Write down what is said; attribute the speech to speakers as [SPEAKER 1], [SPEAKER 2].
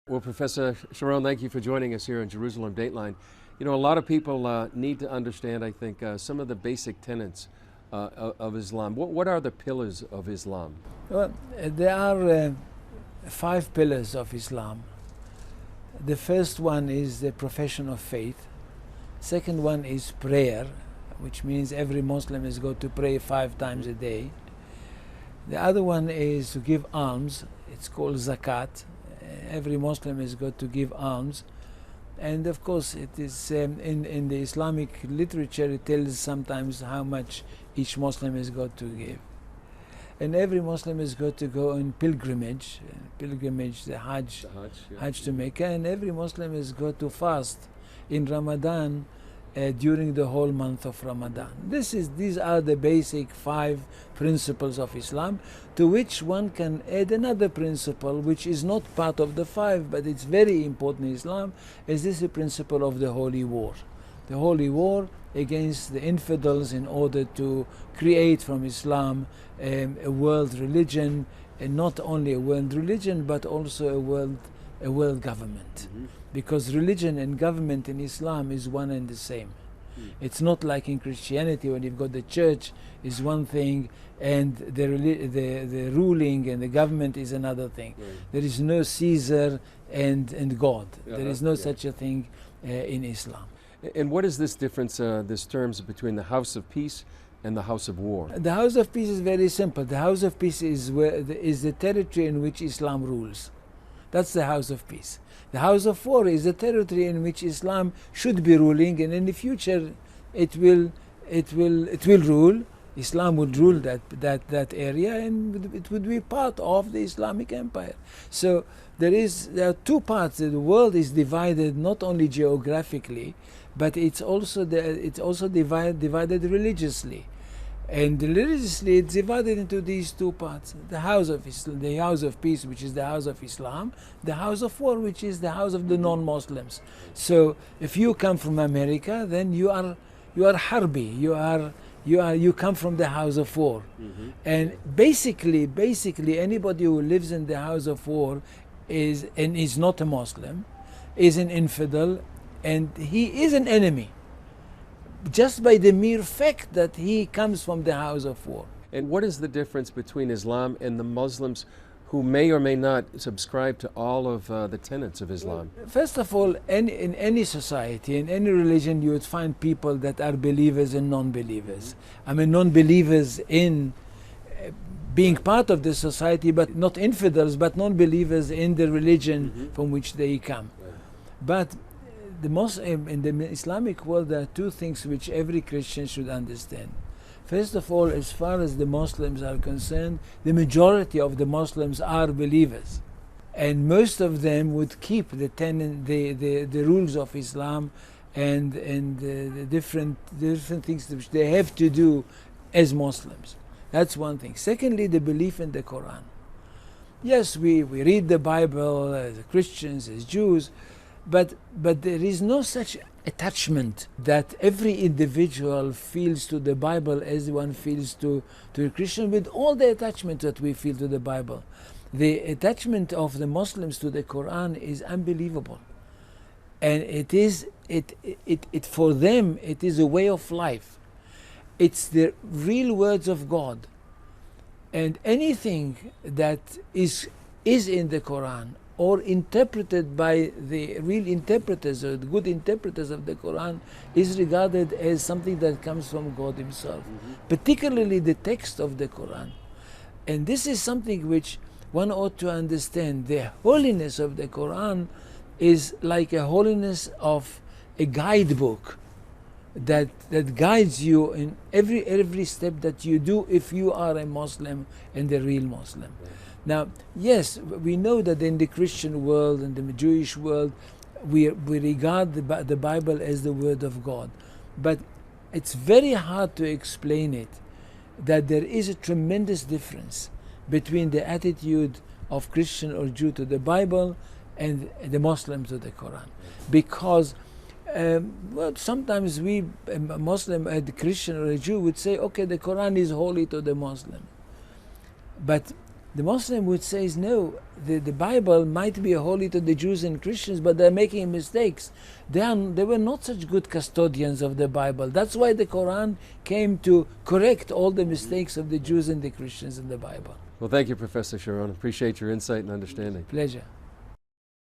[SPEAKER 1] Well, Professor Sharon, thank you for joining us here in Jerusalem Dateline. You know, a lot of people need to understand, I think, some of the basic tenets of Islam. What are the pillars of Islam?
[SPEAKER 2] Well, there are 5 pillars of Islam. The first one is the profession of faith. Second one is prayer, which means every Muslim is going to pray 5 times a day. The other one is to give alms. It's called zakat. Every Muslim is going to give alms. And of course, it is in the Islamic literature, it tells sometimes how much each Muslim is going to give. And every Muslim is going to go on pilgrimage, the hajj, hajj to Mecca, and every Muslim is going to fast in Ramadan during the whole month of Ramadan. These are the basic 5 principles of Islam, to which one can add another principle which is not part of the 5, but it's very important in Islam, is this the principle of the holy war. The holy war against the infidels in order to create from Islam a world religion, and not only a world religion but also a world government. Because religion and government in Islam is one and the same. It's not like in Christianity when you've got the church is one thing and the ruling and the government is another thing. There is no Caesar and God. There is no such a thing in Islam.
[SPEAKER 1] And what is this difference, this terms between the house of peace and the house of war?
[SPEAKER 2] The house of peace is very simple. The house of peace is the territory in which Islam rules. That's the house of peace. The house of war is the territory in which Islam should be ruling, and in the future it will rule. Islam would rule that area, and it would be part of the Islamic Empire. So there are 2 parts. The world is divided not only geographically, but it's also divided religiously. And religiously, it's divided into these 2 parts: the house of Islam, the house of peace, which is the house of Islam; the house of war, which is the house of the non-Muslims. So, if you come from America, then you are harbi. You come from the house of war. And basically, anybody who lives in the house of war is not a Muslim, is an infidel, and he is an enemy, just by the mere fact that he comes from the house of war.
[SPEAKER 1] And what is the difference between Islam and the Muslims who may or may not subscribe to all of the tenets of Islam?
[SPEAKER 2] First of all, in any society, in any religion, you would find people that are believers and non-believers. I mean, non-believers in being part of the society, but not infidels, but non-believers in the religion from which they come. But in the Islamic world, there are 2 things which every Christian should understand. First of all, as far as the Muslims are concerned, the majority of the Muslims are believers, and most of them would keep the rules of Islam and the different things which they have to do as Muslims. That's one thing. Secondly, the belief in the Quran. Yes, we read the Bible as Christians, as Jews, but there is no such attachment that every individual feels to the Bible as one feels to a Christian, with all the attachment that we feel to the Bible. The attachment of the Muslims to the Quran is unbelievable, and for them it is a way of life. It's the real words of God, and anything that is in the Quran or interpreted by the real interpreters or the good interpreters of the Quran is regarded as something that comes from God Himself, particularly the text of the Quran. And this is something which one ought to understand. The holiness of the Quran is like a holiness of a guidebook that guides you in every step that you do if you are a Muslim and a real Muslim. Now, yes, we know that in the Christian world and the Jewish world, we regard the Bible as the Word of God. But it's very hard to explain it, that there is a tremendous difference between the attitude of Christian or Jew to the Bible and the Muslim to the Quran. Because sometimes a Muslim, a Christian or a Jew would say, okay, the Quran is holy to the Muslim. But The Muslim would say, no, the Bible might be holy to the Jews and Christians, but they're making mistakes. They were not such good custodians of the Bible. That's why the Quran came to correct all the mistakes of the Jews and the Christians in the Bible.
[SPEAKER 1] Well, thank you, Professor Sharon. Appreciate your insight and understanding.
[SPEAKER 2] Pleasure.